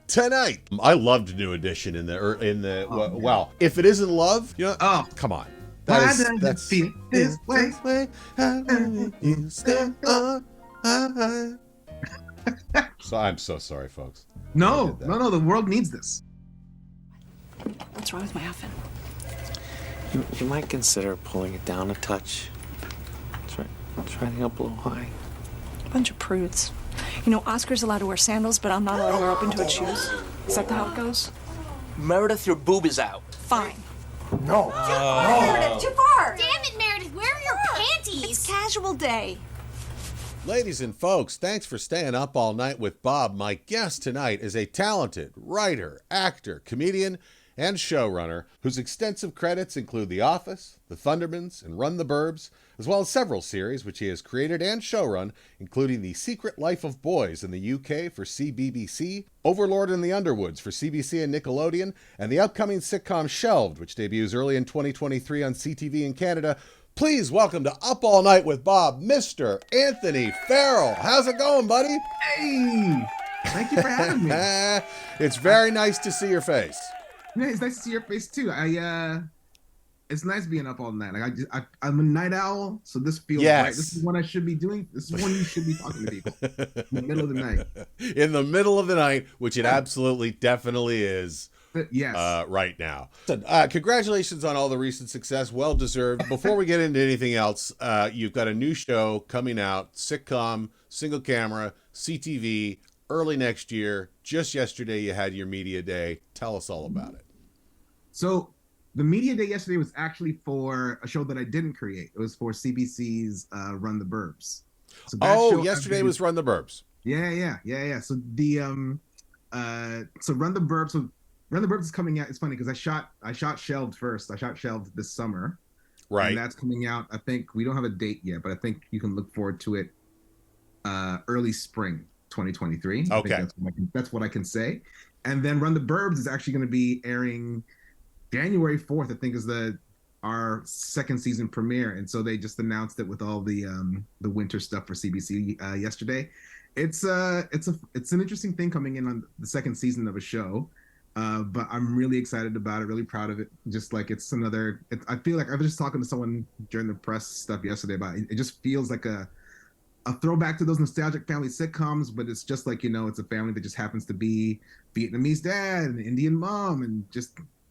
tonight. I loved New Edition well, if it isn't love, you know, come on. That's feel this way? So I'm so sorry, folks. No, the world needs this. What's wrong with my outfit? You might consider pulling it down a touch. Try to up a little high. Bunch of prudes. You know, Oscar's allowed to wear sandals, but I'm not allowed to wear open-toed shoes. Is that how it goes? Meredith, your boob is out. Fine. No. Meredith, too far. Damn it, Meredith, where are your panties? It's casual day. Ladies and folks, thanks for staying up all night with Bob. My guest tonight is a talented writer, actor, comedian, and showrunner whose extensive credits include The Office, The Thundermans, and Run the Burbs, as well as several series which he has created and showrun, including The Secret Life of Boys in the UK for CBBC, Overlord in the Underwoods for CBC and Nickelodeon, and the upcoming sitcom Shelved, which debuts early in 2023 on CTV in Canada. Please welcome to Up All Night with Bob, Mr. Anthony Farrell. How's it going, buddy? Hey, thank you for having me. It's very nice to see your face. Yeah, it's nice to see your face too. It's nice being up all night. Like I'm a night owl, so this feels right. This is what I should be doing. This is when you should be talking to people in the middle of the night. In the middle of the night, which it absolutely, definitely is. Yes. Right now. Congratulations on all the recent success. Well deserved. Before we get into anything else, you've got a new show coming out, sitcom, single camera, CTV, early next year. Just yesterday, you had your media day. Tell us all about it. So the media day yesterday was actually for a show that I didn't create. It was for CBC's Run the Burbs. So yesterday was Run the Burbs. Yeah. So the Run the Burbs. So Run the Burbs is coming out. It's funny because I shot Shelved first. I shot Shelved this summer. Right. And that's coming out. I think we don't have a date yet, but I think you can look forward to it early spring 2023. Okay. I think that's what I can say. And then Run the Burbs is actually going to be airing January 4th, I think, is our second season premiere. And so they just announced it with all the winter stuff for CBC yesterday. It's an interesting thing coming in on the second season of a show. But I'm really excited about it, really proud of it. Just like I feel like I was just talking to someone during the press stuff yesterday about it. It just feels like a throwback to those nostalgic family sitcoms, but it's just like, it's a family that just happens to be Vietnamese dad and Indian mom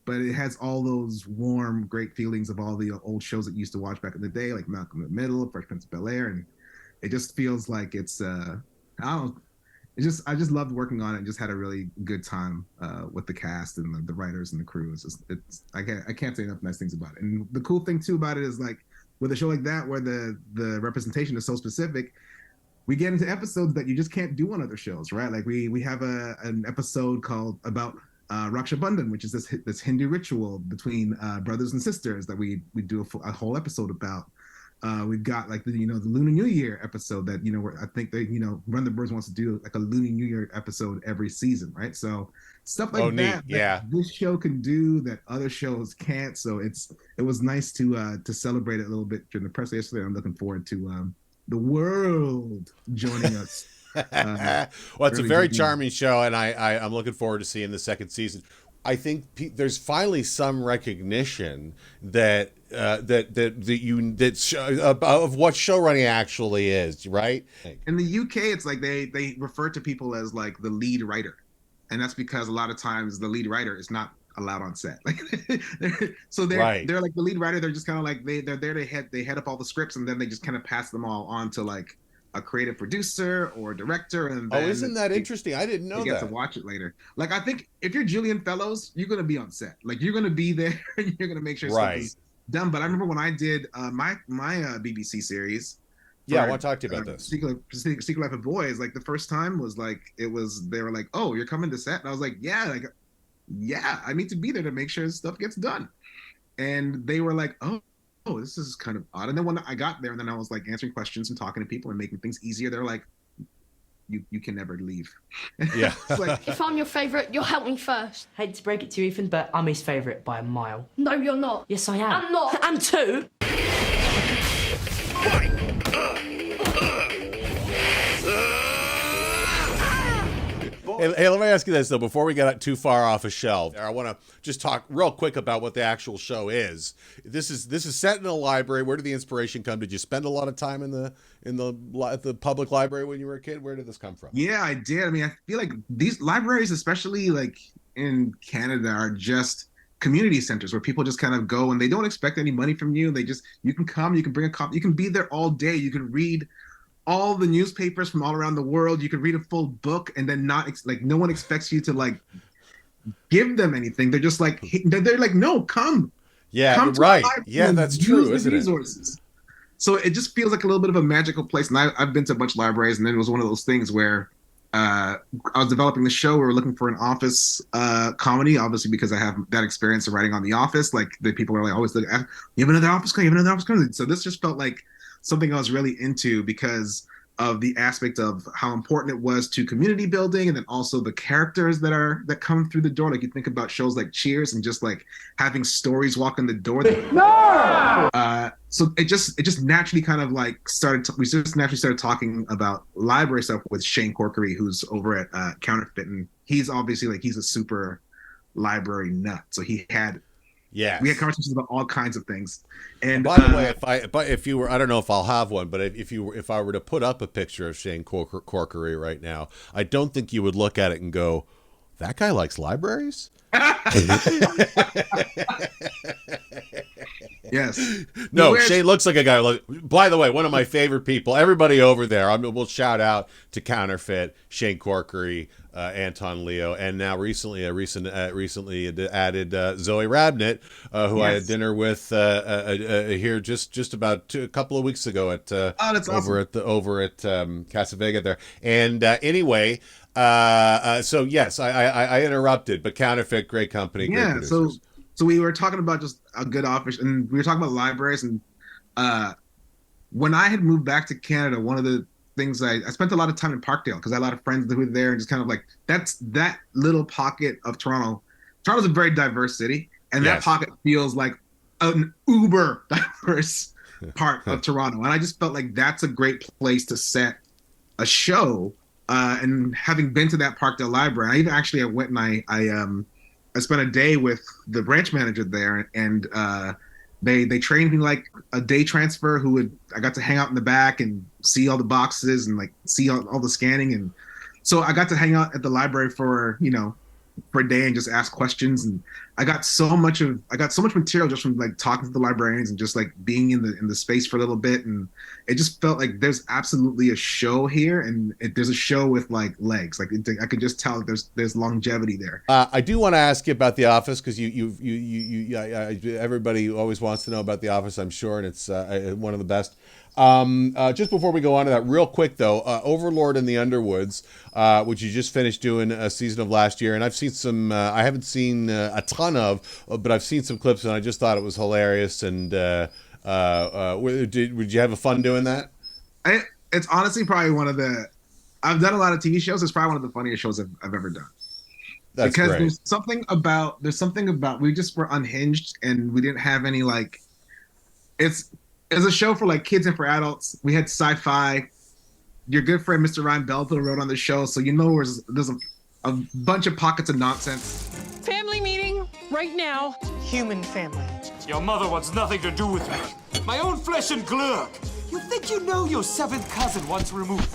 but it has all those warm, great feelings of all the old shows that you used to watch back in the day, like Malcolm in the Middle, Fresh Prince of Bel-Air, and it just feels like it's I just loved working on it and just had a really good time with the cast and the writers and the crew. I can't say enough nice things about it. And the cool thing too about it is, like, with a show like that where the representation is so specific, we get into episodes that you just can't do on other shows, right? Like we have an episode called about Raksha Bandhan, which is this Hindu ritual between brothers and sisters that we do a whole episode about. We've got like the Lunar New Year episode that where I think they Run the Burbs wants to do like a Lunar New Year episode every season, right? So stuff like that this show can do that other shows can't. So it was nice to celebrate it a little bit during the press yesterday. I'm looking forward to the world joining us. Well, it's a very charming show, and I'm looking forward to seeing the second season. I think there's finally some recognition that of what showrunning actually is, right? In the UK, it's like they refer to people as like the lead writer, and that's because a lot of times the lead writer is not allowed on set. Like, they're like the lead writer. They're just kind of like they're there. They head up all the scripts, and then they just kind of pass them all on to like a creative producer or director. And then isn't that interesting? I didn't know that. You get to watch it later. Like, I think if you're Julian Fellowes, you're going to be on set. Like, you're going to be there and you're going to make sure stuff is done. But I remember when I did my BBC series. Yeah, I want to talk to you about this. Secret Life of Boys. Like, the first time was like, they were like, oh, you're coming to set? And I was like, yeah, I need to be there to make sure stuff gets done. And they were like, oh, this is kind of odd. And then when I got there, and then I was like answering questions and talking to people and making things easier, they're like, you can never leave. Yeah. Like, if I'm your favourite, you'll help me first. Hate to break it to you, Ethan, but I'm his favourite by a mile. No, you're not. Yes, I am. I'm not. I'm too. Hey, let me ask you this, though, before we get too far off a shelf. I want to just talk real quick about what the actual show is. This is set in a library. Where did the inspiration come? Did you spend a lot of time at the public library when you were a kid? Where did this come from? Yeah, I did. I mean, I feel like these libraries, especially like in Canada, are just community centers where people just kind of go and they don't expect any money from you. You can come, you can bring a copy, you can be there all day. You can read all the newspapers from all around the world. You can read a full book and then no one expects you to like give them anything. They're just like, they're like, no, come. Yeah, come right. Yeah, that's true, isn't it? So it just feels like a little bit of a magical place. And I've been to a bunch of libraries, and then it was one of those things where I was developing the show. We were looking for an office comedy, obviously, because I have that experience of writing on The Office. Like the people are like always looking at, you have another office comedy, you have another office comedy. So this just felt like something I was really into because of the aspect of how important it was to community building, and then also the characters that come through the door. Like you think about shows like Cheers and just like having stories walk in the door. So it just naturally kind of like we just naturally started talking about library stuff with Shane Corkery, who's over at Counterfeit, and he's obviously like he's a super library nut. So we had conversations about all kinds of things. And by the way, if you were, I don't know if I'll have one, but if I were to put up a picture of Shane Corkery right now, I don't think you would look at it and go, that guy likes libraries? Yes. No, Shane looks like a guy. By the way, one of my favorite people. Everybody over there. We'll shout out to Counterfeit, Shane Corkery, Anton Leo, and now recently added Zoe Rabnett, who I had dinner with here just about a couple of weeks ago at over at Casa Vega there. And anyway. So yes, I interrupted, but Counterfeit, great company. Great producers. So we were talking about just a good office, and we were talking about libraries. And when I had moved back to Canada, one of the things I spent a lot of time in Parkdale because I had a lot of friends who were there, and just kind of like that's that little pocket of Toronto. Toronto's a very diverse city, and that pocket feels like an uber diverse part of Toronto. And I just felt like that's a great place to set a show. And having been to that Parkdale library, I went and I spent a day with the branch manager there, and they trained me like a day transfer. I got to hang out in the back and see all the boxes and like see all the scanning, and so I got to hang out at the library for a day and just ask questions. And I got so much material just from like talking to the librarians and just like being in the space for a little bit. And it just felt like there's absolutely a show here, and there's a show with like legs. Like I could just tell that there's longevity there. I do want to ask you about The Office because everybody always wants to know about The Office, I'm sure, and it's one of the best. Just before we go on to that, real quick though, Overlord in the Underwoods, which you just finished doing a season of last year, and I've seen some. I haven't seen a ton of, but I've seen some clips, and I just thought it was hilarious. And would you have fun doing that? It's honestly probably one of the. I've done a lot of TV shows. It's probably one of the funniest shows I've ever done. That's because great. There's something about we just were unhinged, and we didn't have any like. It's a show for like kids and for adults. We had sci-fi. Your good friend Mr. Ryan Belleville wrote on the show, so there's a bunch of pockets of nonsense. Family meeting right now. Human family. Your mother wants nothing to do with me. My own flesh and glurk. You think you know your seventh cousin once removed.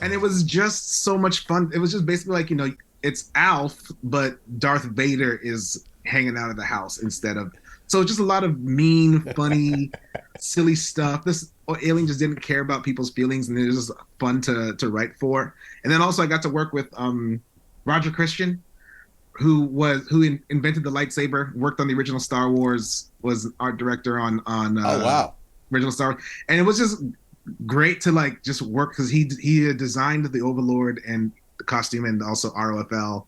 And it was just so much fun. It was just basically like, it's Alf, but Darth Vader is hanging out of the house instead of. So just a lot of mean, funny, silly stuff. This alien just didn't care about people's feelings, and it was just fun to write for. And then also I got to work with Roger Christian, who invented the lightsaber, worked on the original Star Wars, was art director on original Star Wars. And it was just great to like just work because he had designed the Overlord and the costume and also ROFL.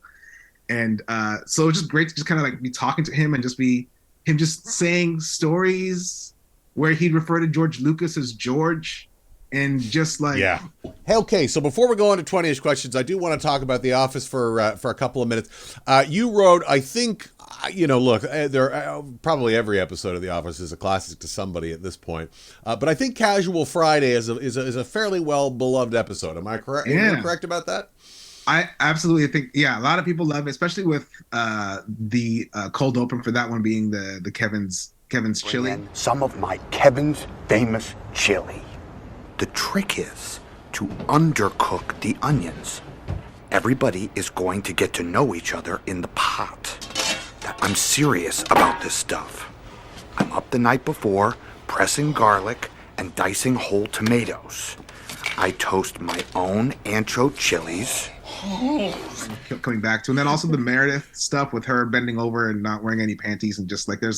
And so it was just great to just kind of like be talking to him and just be him just saying stories where he'd refer to George Lucas as George, and just like Hey, okay, so before we go on to 20-ish questions, I do want to talk about The Office for a couple of minutes. You wrote, I think, look, probably every episode of The Office is a classic to somebody at this point, but I think Casual Friday is a fairly well beloved episode. Am I correct? Yeah. Am I correct about that? I absolutely think, yeah, a lot of people love it, especially with the cold open for that one being the Kevin's chili. Some of my Kevin's famous chili. The trick is to undercook the onions. Everybody is going to get to know each other in the pot. I'm serious about this stuff. I'm up the night before, pressing garlic and dicing whole tomatoes. I toast my own ancho chilies. Coming back to, and then also the Meredith stuff with her bending over and not wearing any panties, and just like there are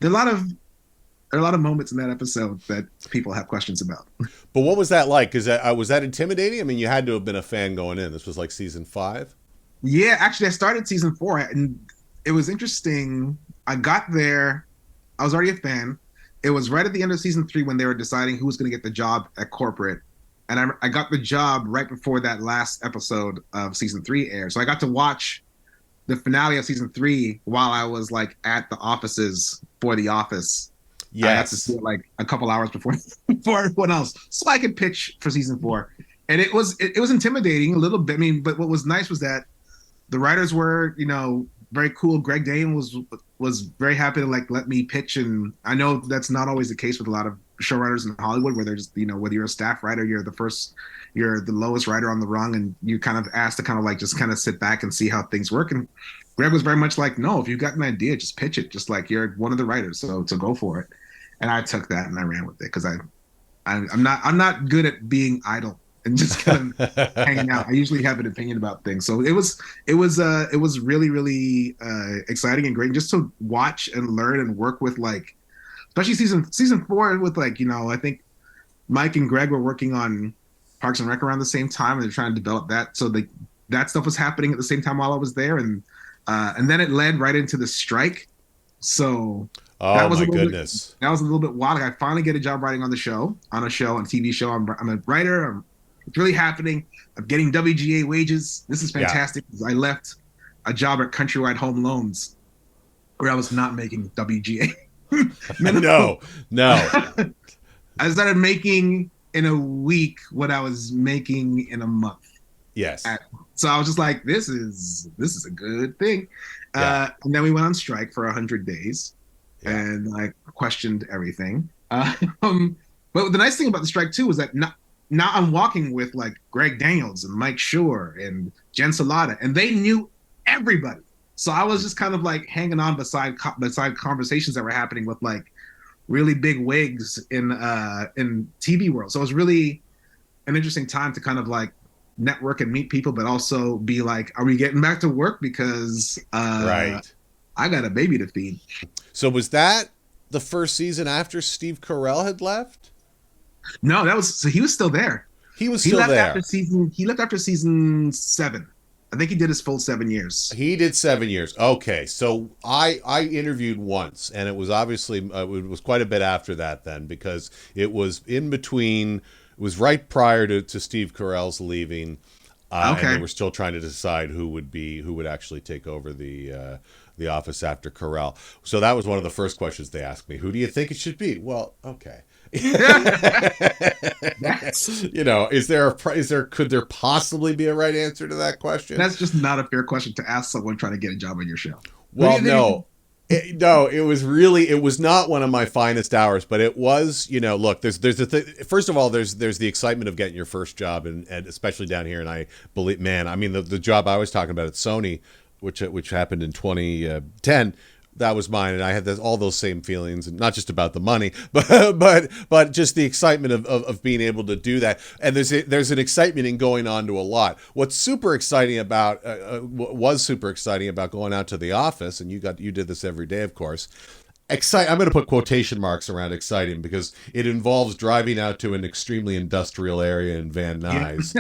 a lot of moments in that episode that people have questions about. But what was that like? Was that intimidating? I mean, you had to have been a fan going in. This was like season 5. Yeah, actually, I started season 4, and it was interesting. I got there, I was already a fan. It was right at the end of season 3 when they were deciding who was going to get the job at corporate. And I got the job right before that last episode of season 3 aired. So I got to watch the finale of season 3 while I was like at the offices for The Office. Yes. I had to see it like a couple hours before everyone else, so I could pitch for season 4. And it was intimidating a little bit. I mean, but what was nice was that the writers were, very cool. Greg Dane was very happy to like let me pitch, and I know that's not always the case with a lot of showrunners in Hollywood, where they're just, whether you're a staff writer, you're the lowest writer on the rung, and you're kind of asked to kind of like just kind of sit back and see how things work. And Greg was very much like, no, if you've got an idea, just pitch it. Just like you're one of the writers, so go for it. And I took that and I ran with it because I'm not good at being idle and just kind of hanging out. I usually have an opinion about things, so it was really, really exciting and great just to watch and learn and work with, like, especially season 4 with, like, I think Mike and Greg were working on Parks and Rec around the same time, and they're trying to develop that. So that stuff was happening at the same time while I was there, and then it led right into the strike. So that was goodness. That was a little bit wild. Like, I finally get a job writing on a TV show. I'm a writer. It's really happening. I'm getting WGA wages. This is fantastic. Yeah. I left a job at Countrywide Home Loans where I was not making WGA. No. I started making in a week what I was making in a month. Yes. So I was just like, this is a good thing. Yeah. And then we went on strike for 100 days. Yeah. And I questioned everything. But the nice thing about the strike too was that now I'm walking with like Greg Daniels and Mike Schur and Jen Salata, and they knew everybody. So I was just kind of like hanging on beside conversations that were happening with like really big wigs in TV world. So it was really an interesting time to kind of like network and meet people, but also be like, are we getting back to work? Because right, I got a baby to feed. So was that the first season after Steve Carell had left? No, he was still there. He left there. He left after season 7. I think he did his full 7 years. He did 7 years. Okay, so I interviewed once, and it was obviously it was quite a bit after that then, because it was in between. It was right prior to Steve Carell's leaving, and they were still trying to decide who would actually take over the office after Carell. So that was one of the first questions they asked me. Who do you think it should be? Well, okay. Could there possibly be a right answer to that question? That's just not a fair question to ask someone trying to get a job on your show. Well, no. It was not one of my finest hours, but it was, look, there's first of all, there's the excitement of getting your first job, and especially down here. And I believe, the job I was talking about at Sony, which happened in 2010, that was mine, and I had all those same feelings, and not just about the money, but just the excitement of being able to do that. And there's an excitement in going on to a lot. What's super exciting about was super exciting about going out to the office, and you did this every day, of course. I'm going to put quotation marks around exciting, because it involves driving out to an extremely industrial area in Van Nuys.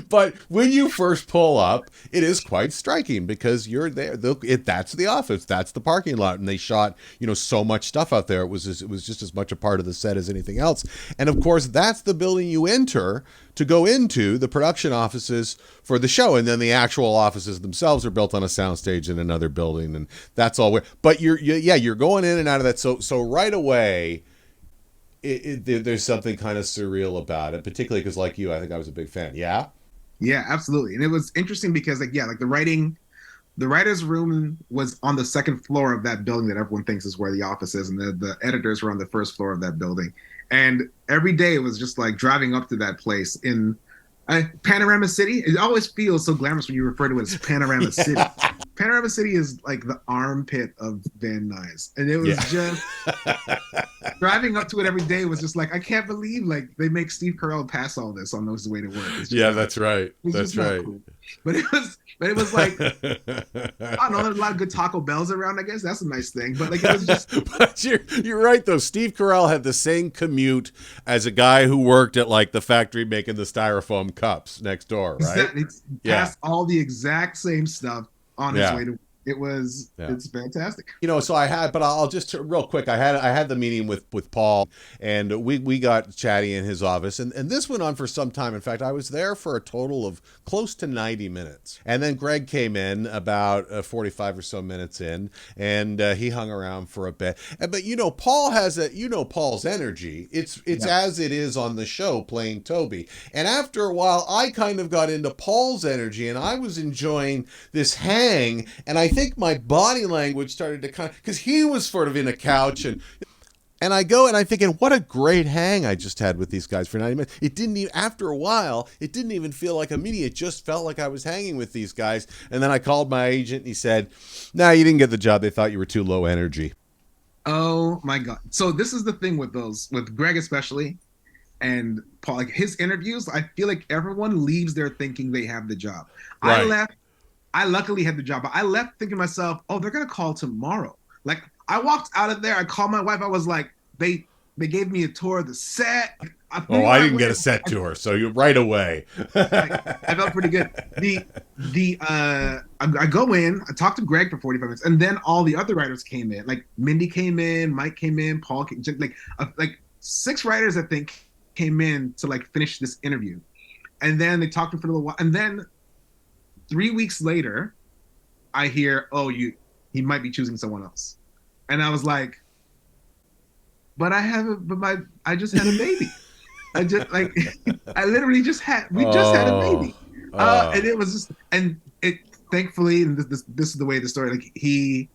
But when you first pull up, it is quite striking, because you're there. That's the office. That's the parking lot. And they shot, so much stuff out there. It was just as much a part of the set as anything else. And of course, that's the building you enter to go into the production offices for the show. And then the actual offices themselves are built on a soundstage in another building. And that's all. But you're going in and out of that. So right away, there's something kind of surreal about it, particularly because, like you, I think I was a big fan. Yeah. Yeah, absolutely. And it was interesting because like the writer's room was on the second floor of that building that everyone thinks is where the office is, and the editors were on the first floor of that building. And every day it was just like driving up to that place in Panorama City. It always feels so glamorous when you refer to it as Panorama City. Panorama City is like the armpit of Van Nuys, and it was just driving up to it every day was just like, I can't believe like they make Steve Carell pass all this on his way to work. That's right. That's right. Cool. But it was like, I don't know, there's a lot of good Taco Bells around, I guess. That's a nice thing. But like it was just But you're right though. Steve Carell had the same commute as a guy who worked at like the factory making the styrofoam cups next door, right? It's passed all the exact same stuff on his way to. It's fantastic. So I'll just real quick. I had the meeting with Paul, and we got chatty in his office, and this went on for some time. In fact, I was there for a total of close to 90 minutes. And then Greg came in about 45 or so minutes in, and he hung around for a bit. But Paul has Paul's energy. It's as it is on the show playing Toby. And after a while, I kind of got into Paul's energy, and I was enjoying this hang, and I think my body language started to kind of, because he was sort of in a couch, and I go and I'm thinking, what a great hang I just had with these guys for 90 minutes. It didn't even, after a while, it didn't even feel like a meeting. It just felt like I was hanging with these guys. And then I called my agent and he said, "No, you didn't get the job. They thought you were too low energy." Oh my God. So this is the thing with Greg especially, and Paul, like his interviews, I feel like everyone leaves there thinking they have the job. Right. I luckily had the job, but I left thinking to myself, oh, they're going to call tomorrow. Like, I walked out of there. I called my wife. I was like, they gave me a tour of the set. I didn't get a set tour, so you right away. I felt pretty good. I go in, I talked to Greg for 45 minutes, and then all the other writers came in. Like, Mindy came in, Mike came in, Paul came in. Like 6 writers, I think, came in to, like, finish this interview. And then they talked to him for a little while. And then 3 weeks later, I hear, he might be choosing someone else. And I was like, I just had a baby. I literally just had a baby. And it was just, and it, thankfully, and this is the way the story, like he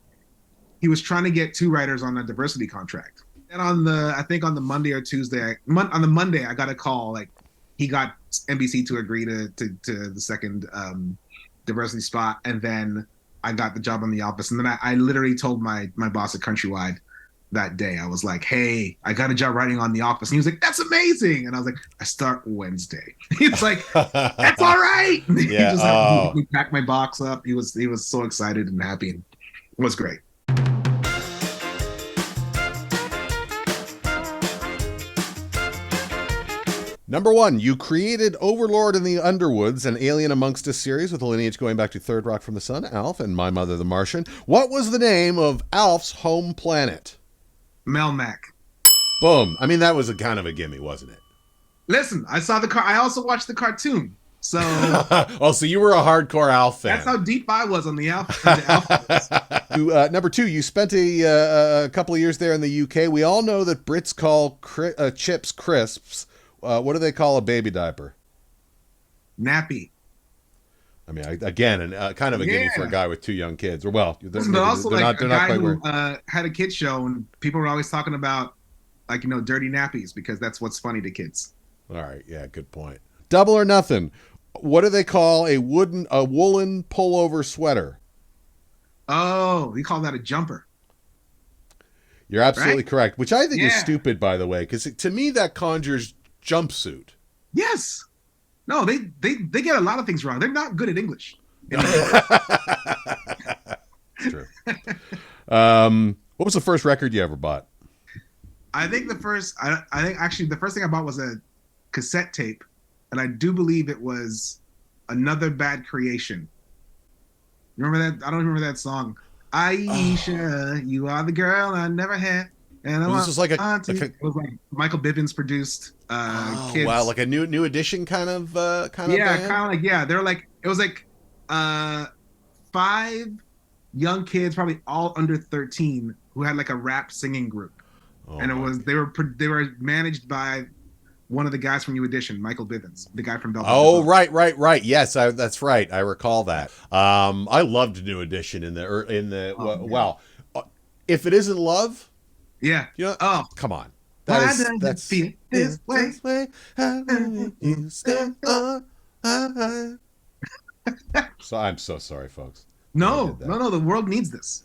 was trying to get 2 writers on a diversity contract. And on the Monday or Tuesday, on the Monday, I got a call, like he got NBC to agree to the second diversity spot, and then I got the job on The Office. And then I literally told my boss at Countrywide that day, I was like, "Hey, I got a job writing on The Office." And he was like, "That's amazing." And I was like, "I start Wednesday." He's like, "That's all right." He just he packed my box up. He was so excited and happy, and it was great. Number 1, you created Overlord in the Underwoods, an Alien Amongst Us series with a lineage going back to Third Rock from the Sun, Alf, and My Mother the Martian. What was the name of Alf's home planet? Melmac. Boom. I mean, that was a kind of a gimme, wasn't it? Listen, I saw I also watched the cartoon. So so you were a hardcore Alf fan. That's how deep I was on the Alf. Number 2, you spent a couple of years there in the UK. We all know that Brits call chips crisps. What do they call a baby diaper? Nappy. I mean, again, kind of a gimme for a guy with 2 young kids. Or but also a guy who had a kids show, and people were always talking about, like, dirty nappies, because that's what's funny to kids. All right, yeah, good point. Double or Nothing. What do they call a woolen pullover sweater? Oh, we call that a jumper. You're absolutely correct, which I think is stupid, by the way, because to me that conjures jumpsuit. Yes. No, they get a lot of things wrong. They're not good at English. It's true. What was the first record you ever bought? I think the first thing I bought was a cassette tape, and I do believe it was Another Bad Creation. Remember that? I don't remember that song. Aisha, you are the girl I never had. And this was it was like Michael Bivins produced. Kids. Wow, like a new edition kind of band? They're like, it was like 5 young kids, probably all under 13, who had like a rap singing group. and they were managed by one of the guys from New Edition, Michael Bivins, the guy from Belleville. Oh, right. Yes, that's right. I recall that. I loved New Edition if it isn't love, yeah, come on. That's feel this way. So I'm so sorry, folks. No, the world needs this.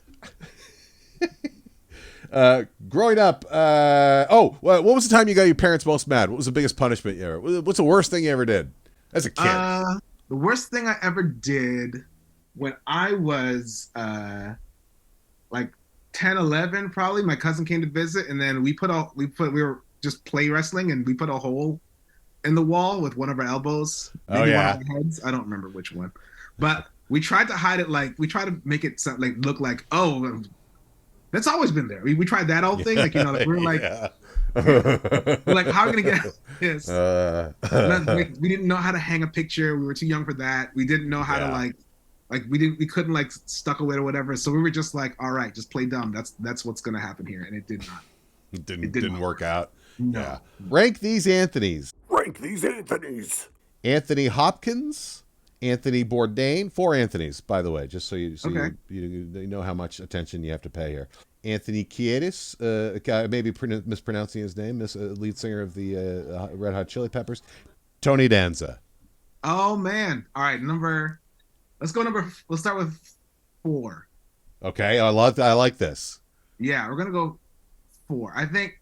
Growing up, what was the time you got your parents most mad? What was the biggest punishment you ever? What's the worst thing you ever did as a kid? The worst thing I ever did when I was like 10, 11, probably. My cousin came to visit, and then we were just play wrestling, and we put a hole in the wall with one of our elbows. Maybe one of our heads. I don't remember which one, but we tried to hide it. Like we tried to make it look like, oh, that's always been there. We tried that whole thing, like we're like, we're like, how are we gonna get this? We didn't know how to hang a picture. We were too young for that. We didn't know how to we couldn't like stuck away or whatever. So we were just like, all right, just play dumb. That's what's gonna happen here, and it did not. It didn't work out. No. Yeah. Rank these Anthonys. Anthony Hopkins, Anthony Bourdain, 4 Anthonys, by the way, just so you know how much attention you have to pay here. Anthony Kiedis, maybe mispronouncing his name, lead singer of the Red Hot Chili Peppers. Tony Danza. Oh man! All right, let's start with 4. Okay, I like this. Yeah, we're gonna go 4. I think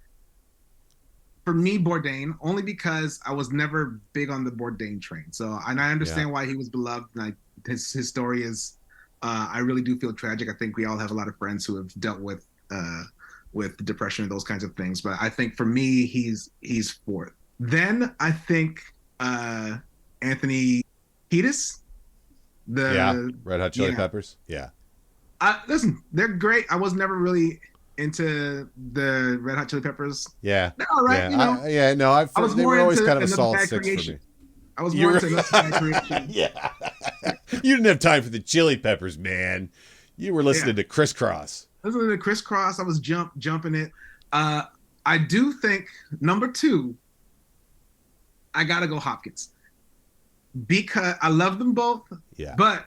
for me, Bourdain, only because I was never big on the Bourdain train. So, and I understand why he was beloved. Like his story is, I really do feel tragic. I think we all have a lot of friends who have dealt with depression and those kinds of things. But I think for me, he's 4th. Then I think Anthony Kiedis, Red Hot Chili Peppers. Yeah. Listen, they're great. I was never really into the Red Hot Chili Peppers. Yeah. They're all right, they were always kind of a solid 6 for me. I was more into Enough Creation. Yeah. You didn't have time for the Chili Peppers, man. You were listening to Crisscross. Listening to Crisscross, I was jumping it. I do think number 2, I gotta go Hopkins. Because I love them both. Yeah. But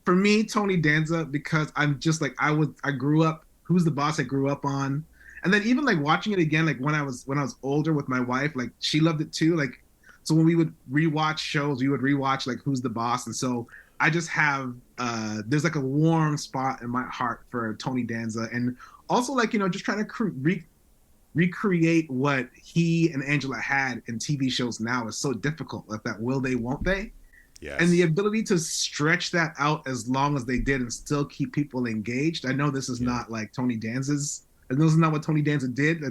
for me, Tony Danza, because I'm just like I grew up. Who's the Boss I grew up on, and then even like watching it again, like when I was older with my wife, like she loved it too. Like so when we would rewatch shows, we would rewatch like Who's the Boss, and so I just have there's like a warm spot in my heart for Tony Danza, and also like just trying to recreate what he and Angela had in TV shows now is so difficult. Like that will they, won't they? Yes. And the ability to stretch that out as long as they did and still keep people engaged. I know this is not like Tony Danza's, and this is not what Tony Danza did.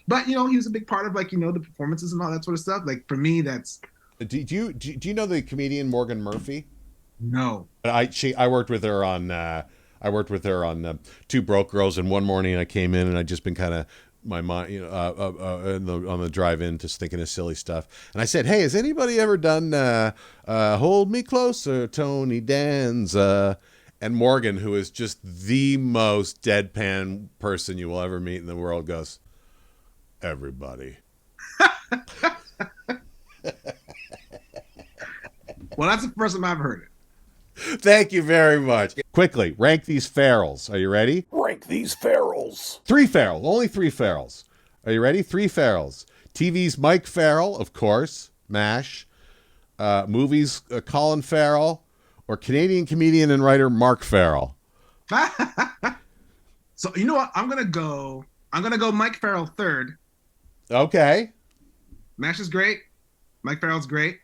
But he was a big part of the performances and all that sort of stuff. Like for me, that's. Do you know the comedian Morgan Murphy? No. I worked with her on Two Broke Girls, and one morning I came in and I'd just been kind of. My mind, on the drive-in, just thinking of silly stuff, and I said, "Hey, has anybody ever done Hold Me Closer, Tony Danza?" And Morgan, who is just the most deadpan person you will ever meet in the world, goes, "Everybody." Well, that's the first time I've heard it. Thank you very much. Quickly, rank these Farrells. Are you ready? Rank these Farrells. 3 Farrell. Only 3 Farrells. Are you ready? 3 Farrells. TV's Mike Farrell, of course. MASH. Movies, Colin Farrell. Or Canadian comedian and writer Mark Farrell. So you know what? I'm gonna go Mike Farrell 3rd. Okay. MASH is great. Mike Farrell's great.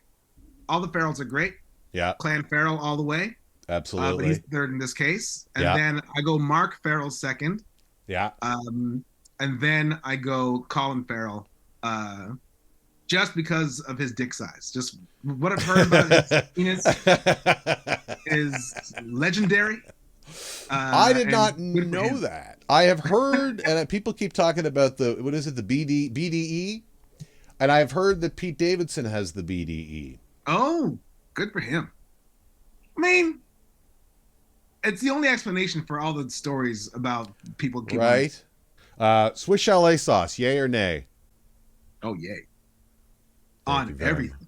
All the Farrells are great. Yeah. Clan Farrell all the way. Absolutely. But he's 3rd in this case. And then I go Mark Farrell 2nd. Yeah. And then I go Colin Farrell. Just because of his dick size. Just what I've heard about his penis is legendary. I did not know that. I have heard, and people keep talking about the BDE? And I've heard that Pete Davidson has the BDE. Oh, good for him. I mean, it's the only explanation for all the stories about people. Right. Swiss chalet sauce, yay or nay? Oh, yay. Thank you On very everything.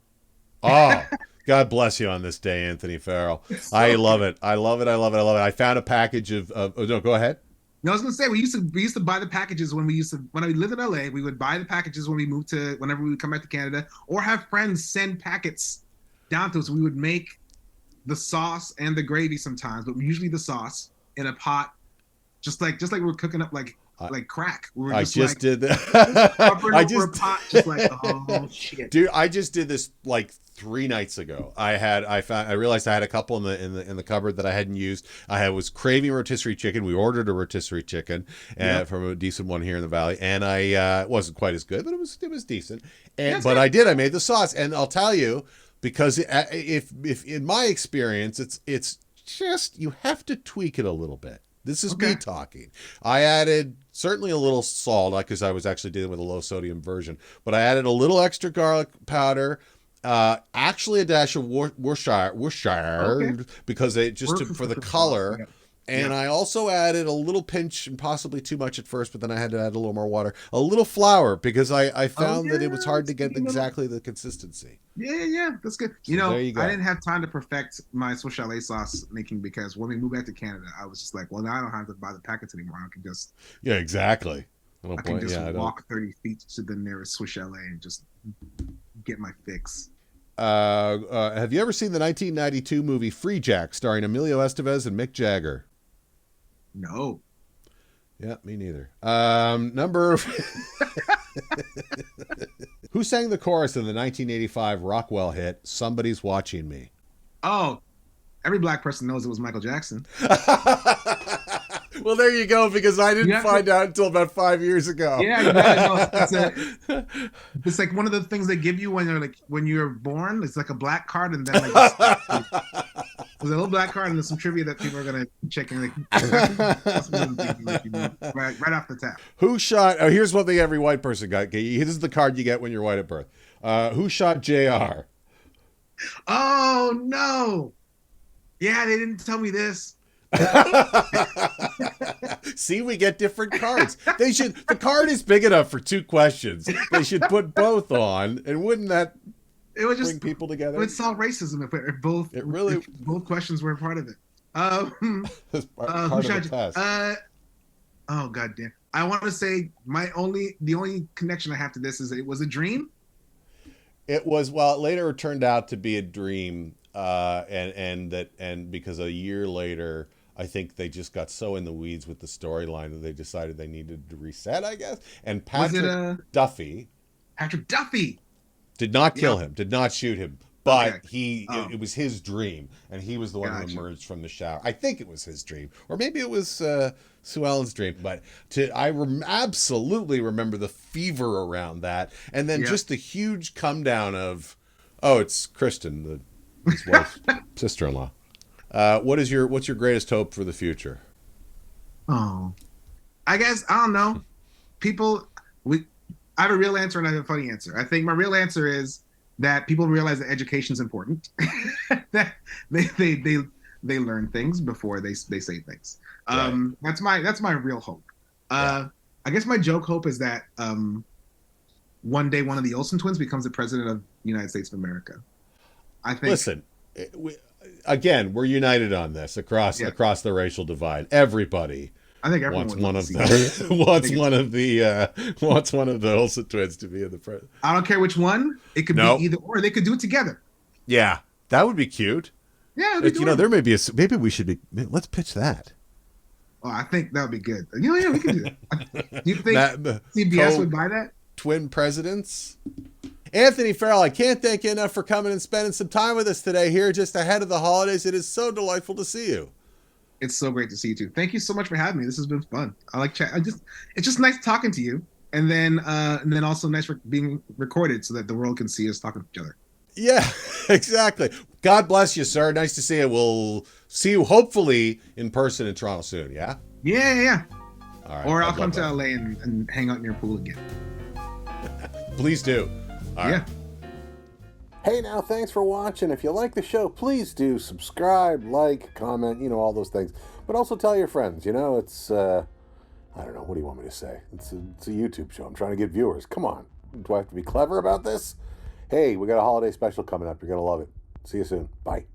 Oh, God bless you on this day, Anthony Farrell. I love it. I love it. I love it. I love it. I found a package of oh, no, go ahead. No, I was gonna say we used to buy the packages when I lived in LA. We would buy the packages when we moved to whenever we would come back to Canada, or have friends send packets down to us. We would make the sauce and the gravy sometimes, but usually the sauce in a pot, just like we're cooking up like crack. We were just did that. I just a pot, just like oh shit, dude. I just did this like 3 nights ago. I realized I had a couple in the cupboard that I hadn't used. I was craving rotisserie chicken. We ordered a rotisserie chicken from a decent one here in the valley, and it wasn't quite as good, but it was decent. And but good. I made the sauce, and I'll tell you, because if in my experience, it's just you have to tweak it a little bit. This is me talking. I added certainly a little salt because I was actually dealing with a low sodium version, but I added a little extra garlic powder, actually a dash of Worcestershire because it just for the color. Yeah. And I also added a little pinch, and possibly too much at first, but then I had to add a little more water, a little flour, because I found that it was hard to get exactly the consistency. Yeah, that's good. So I didn't have time to perfect my Swiss chalet sauce making because when we moved back to Canada, I was just like, well, now I don't have to buy the packets anymore. I can just exactly. I can just walk 30 feet to the nearest Swiss chalet and just get my fix. Have you ever seen the 1992 movie Freejack, starring Emilio Estevez and Mick Jagger? No. Yeah, me neither. Who sang the chorus in the 1985 Rockwell hit "Somebody's Watching Me"? Oh, every black person knows it was Michael Jackson. Well, there you go, because I didn't find out until about 5 years ago. Yeah, you gotta know. It's like one of the things they give you when you're born. It's like a black card, and then there's a little black card, and there's some trivia that people are gonna check in. Right off the tap. Who shot? Oh, here's one thing every white person got. This is the card you get when you're white at birth. Who shot JR? Oh no! Yeah, they didn't tell me this. See, we get different cards. The card is big enough for 2 questions. They should put both on, and wouldn't that bring people together? It would solve racism if both questions were a part of it. Who shot you? Oh goddamn! I want to say the only connection I have to this is it was a dream. It was it later turned out to be a dream, and because a year later, I think they just got so in the weeds with the storyline that they decided they needed to reset, I guess. And Patrick Duffy did not kill him, did not shoot him, but it was his dream, and he was the one who emerged from the shower. I think it was his dream, or maybe it was Sue Ellen's dream. But absolutely remember the fever around that, and then just the huge come down of, it's Kristen, his wife's sister-in-law. What's your greatest hope for the future? Oh, I guess I don't know. I have a real answer and I have a funny answer. I think my real answer is that people realize that education is important. That they learn things before they say things. Right. That's my real hope. I guess my joke hope is that one day one of the Olsen twins becomes the president of the United States of America. I think. Listen. Again, we're united on this across the racial divide. Everybody, I think wants one of the Olsen twins to be in the president. I don't care which one. It could be either or. They could do it together. Yeah, that would be cute. Yeah, there may be maybe we should be. Let's pitch that. Oh, I think that would be good. We can do that. Do you think CBS would buy that? Twin presidents. Anthony Farrell, I can't thank you enough for coming and spending some time with us today here just ahead of the holidays. It is so delightful to see you. It's so great to see you too. Thank you so much for having me. This has been fun. I like chat. It's just nice talking to you, and then also nice for being recorded so that the world can see us talking to each other. Yeah, exactly. God bless you, sir. Nice to see you. We'll see you hopefully in person in Toronto soon. Yeah. Yeah. All right. Or I'll come to LA and hang out in your pool again. Please do. All right. Hey now, thanks for watching. If you like the show, please do subscribe, like, comment, all those things. But also tell your friends. It's I don't know. What do you want me to say? It's a YouTube show. I'm trying to get viewers. Come on. Do I have to be clever about this? Hey, we got a holiday special coming up. You're going to love it. See you soon. Bye.